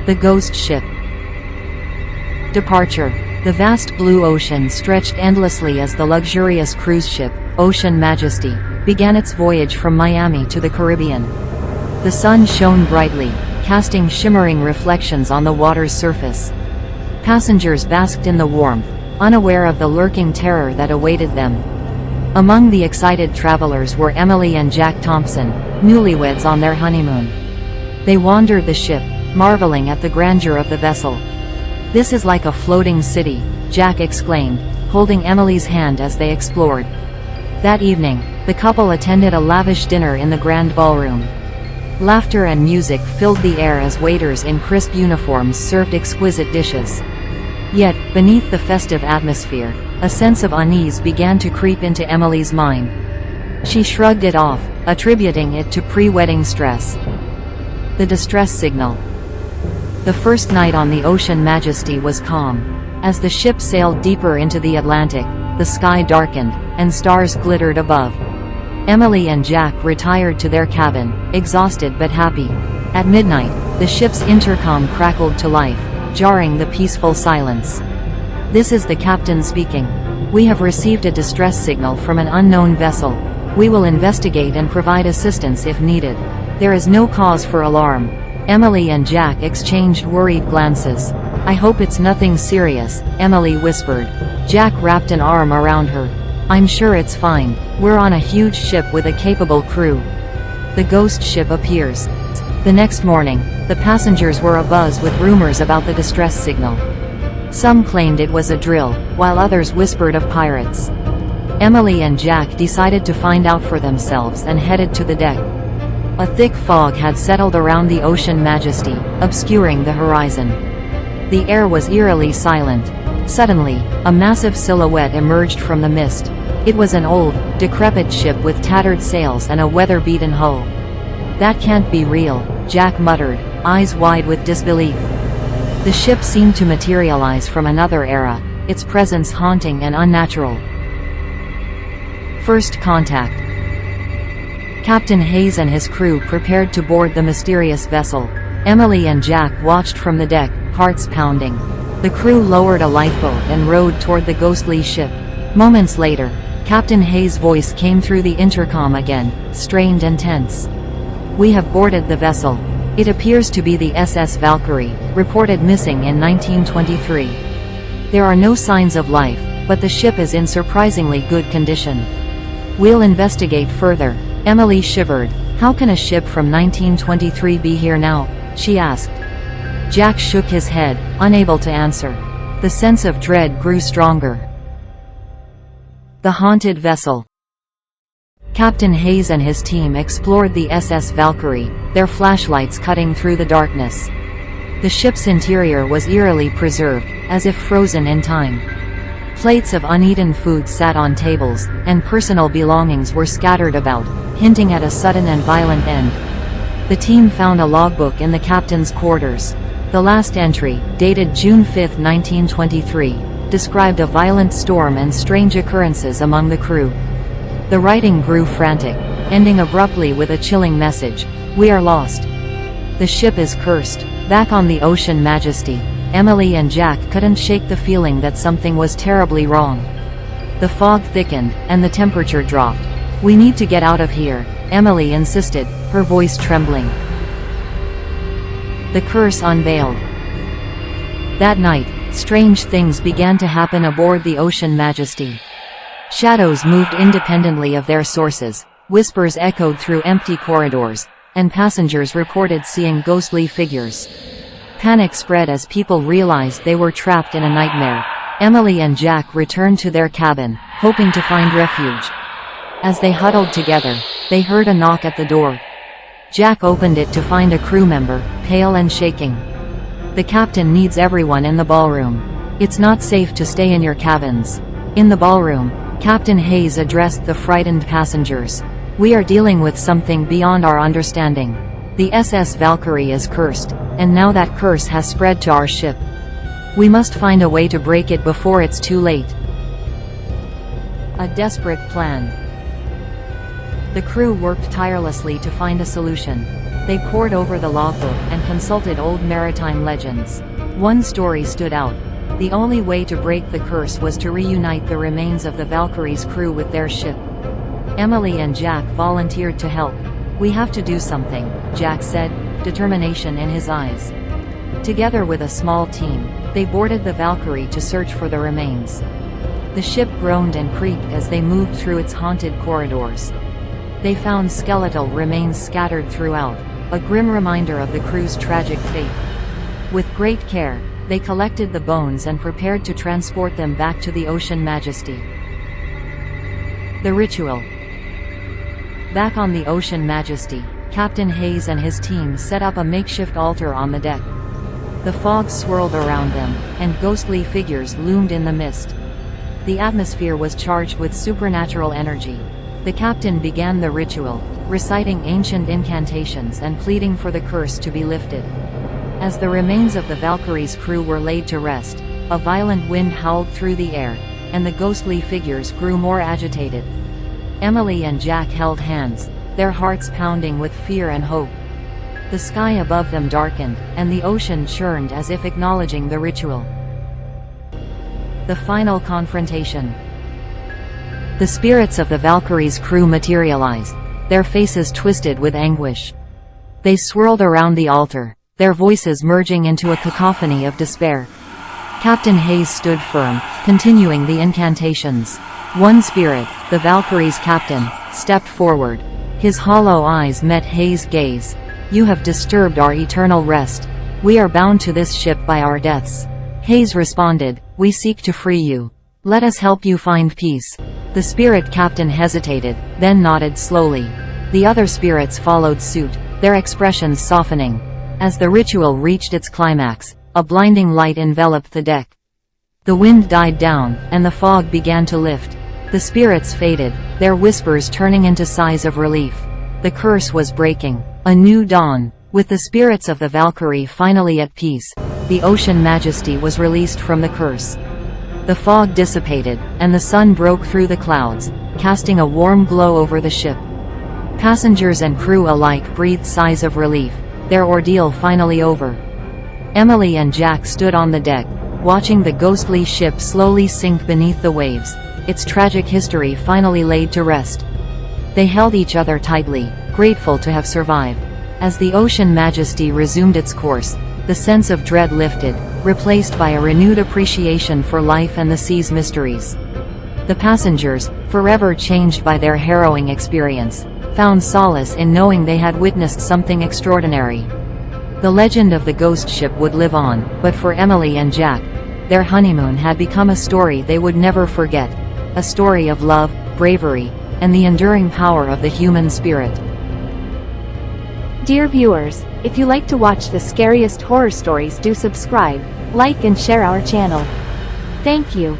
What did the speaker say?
The ghost ship. Departure. The vast blue ocean stretched endlessly as the luxurious cruise ship, Ocean Majesty, began its voyage from Miami to the Caribbean. The sun shone brightly, casting shimmering reflections on the water's surface. Passengers basked in the warmth, unaware of the lurking terror that awaited them. Among the excited travelers were Emily and Jack Thompson, newlyweds on their honeymoon. They wandered the ship, marveling at the grandeur of the vessel. "This is like a floating city," Jack exclaimed, holding Emily's hand as they explored. That evening, the couple attended a lavish dinner in the grand ballroom. Laughter and music filled the air as waiters in crisp uniforms served exquisite dishes. Yet, beneath the festive atmosphere, a sense of unease began to creep into Emily's mind. She shrugged it off, attributing it to pre-wedding stress. The distress signal. The first night on the Ocean Majesty was calm. As the ship sailed deeper into the Atlantic, the sky darkened, and stars glittered above. Emily and Jack retired to their cabin, exhausted but happy. At midnight, the ship's intercom crackled to life, jarring the peaceful silence. "This is the captain speaking. We have received a distress signal from an unknown vessel. We will investigate and provide assistance if needed. There is no cause for alarm." Emily and Jack exchanged worried glances. "I hope it's nothing serious," Emily whispered. Jack wrapped an arm around her. "I'm sure it's fine. We're on a huge ship with a capable crew." The ghost ship appears. The next morning, the passengers were abuzz with rumors about the distress signal. Some claimed it was a drill, while others whispered of pirates. Emily and Jack decided to find out for themselves and headed to the deck. A thick fog had settled around the Ocean Majesty, obscuring the horizon. The air was eerily silent. Suddenly, a massive silhouette emerged from the mist. It was an old, decrepit ship with tattered sails and a weather-beaten hull. "That can't be real," Jack muttered, eyes wide with disbelief. The ship seemed to materialize from another era, its presence haunting and unnatural. First contact. Captain Hayes and his crew prepared to board the mysterious vessel. Emily and Jack watched from the deck, hearts pounding. The crew lowered a lifeboat and rowed toward the ghostly ship. Moments later, Captain Hayes' voice came through the intercom again, strained and tense. "We have boarded the vessel. It appears to be the SS Valkyrie, reported missing in 1923. There are no signs of life, but the ship is in surprisingly good condition. We'll investigate further." Emily shivered. "How can a ship from 1923 be here now?" she asked. Jack shook his head, unable to answer. The sense of dread grew stronger. The haunted vessel. Captain Hayes and his team explored the SS Valkyrie, their flashlights cutting through the darkness. The ship's interior was eerily preserved, as if frozen in time. Plates of uneaten food sat on tables, and personal belongings were scattered about, hinting at a sudden and violent end. The team found a logbook in the captain's quarters. The last entry, dated June 5, 1923, described a violent storm and strange occurrences among the crew. The writing grew frantic, ending abruptly with a chilling message: "We are lost. The ship is cursed." Back on the Ocean Majesty, Emily and Jack couldn't shake the feeling that something was terribly wrong. The fog thickened, and the temperature dropped. "We need to get out of here," Emily insisted, her voice trembling. The curse unveiled. That night, strange things began to happen aboard the Ocean Majesty. Shadows moved independently of their sources, whispers echoed through empty corridors, and passengers reported seeing ghostly figures. Panic spread as people realized they were trapped in a nightmare. Emily and Jack returned to their cabin, hoping to find refuge. As they huddled together, they heard a knock at the door. Jack opened it to find a crew member, pale and shaking. "The captain needs everyone in the ballroom. It's not safe to stay in your cabins." In the ballroom, Captain Hayes addressed the frightened passengers. "We are dealing with something beyond our understanding. The SS Valkyrie is cursed, and now that curse has spread to our ship. We must find a way to break it before it's too late." A desperate plan. The crew worked tirelessly to find a solution. They pored over the logbook and consulted old maritime legends. One story stood out. The only way to break the curse was to reunite the remains of the Valkyrie's crew with their ship. Emily and Jack volunteered to help. "We have to do something," Jack said, determination in his eyes. Together with a small team, they boarded the Valkyrie to search for the remains. The ship groaned and creaked as they moved through its haunted corridors. They found skeletal remains scattered throughout, a grim reminder of the crew's tragic fate. With great care, they collected the bones and prepared to transport them back to the Ocean Majesty. The ritual. Back on the Ocean Majesty, Captain Hayes and his team set up a makeshift altar on the deck. The fog swirled around them, and ghostly figures loomed in the mist. The atmosphere was charged with supernatural energy. The captain began the ritual, reciting ancient incantations and pleading for the curse to be lifted. As the remains of the Valkyrie's crew were laid to rest, a violent wind howled through the air, and the ghostly figures grew more agitated. Emily and Jack held hands, their hearts pounding with fear and hope. The sky above them darkened, and the ocean churned as if acknowledging the ritual. The final confrontation. The spirits of the Valkyrie's crew materialized, their faces twisted with anguish. They swirled around the altar, their voices merging into a cacophony of despair. Captain Hayes stood firm, continuing the incantations. One spirit, the Valkyrie's captain, stepped forward. His hollow eyes met Hayes' gaze. "You have disturbed our eternal rest. We are bound to this ship by our deaths." Hayes responded, "We seek to free you. Let us help you find peace." The spirit captain hesitated, then nodded slowly. The other spirits followed suit, their expressions softening. As the ritual reached its climax, a blinding light enveloped the deck. The wind died down, and the fog began to lift. The spirits faded, their whispers turning into sighs of relief. The curse was breaking. A new dawn. With the spirits of the Valkyrie finally at peace, the Ocean Majesty was released from the curse. The fog dissipated, and the sun broke through the clouds, casting a warm glow over the ship. Passengers and crew alike breathed sighs of relief, their ordeal finally over. Emily and Jack stood on the deck, watching the ghostly ship slowly sink beneath the waves, its tragic history finally laid to rest. They held each other tightly, grateful to have survived. As the Ocean Majesty resumed its course, the sense of dread lifted, replaced by a renewed appreciation for life and the sea's mysteries. The passengers, forever changed by their harrowing experience, found solace in knowing they had witnessed something extraordinary. The legend of the ghost ship would live on, but for Emily and Jack, their honeymoon had become a story they would never forget. A story of love, bravery, and the enduring power of the human spirit. Dear viewers, if you like to watch the scariest horror stories, do subscribe, like and share our channel. Thank you.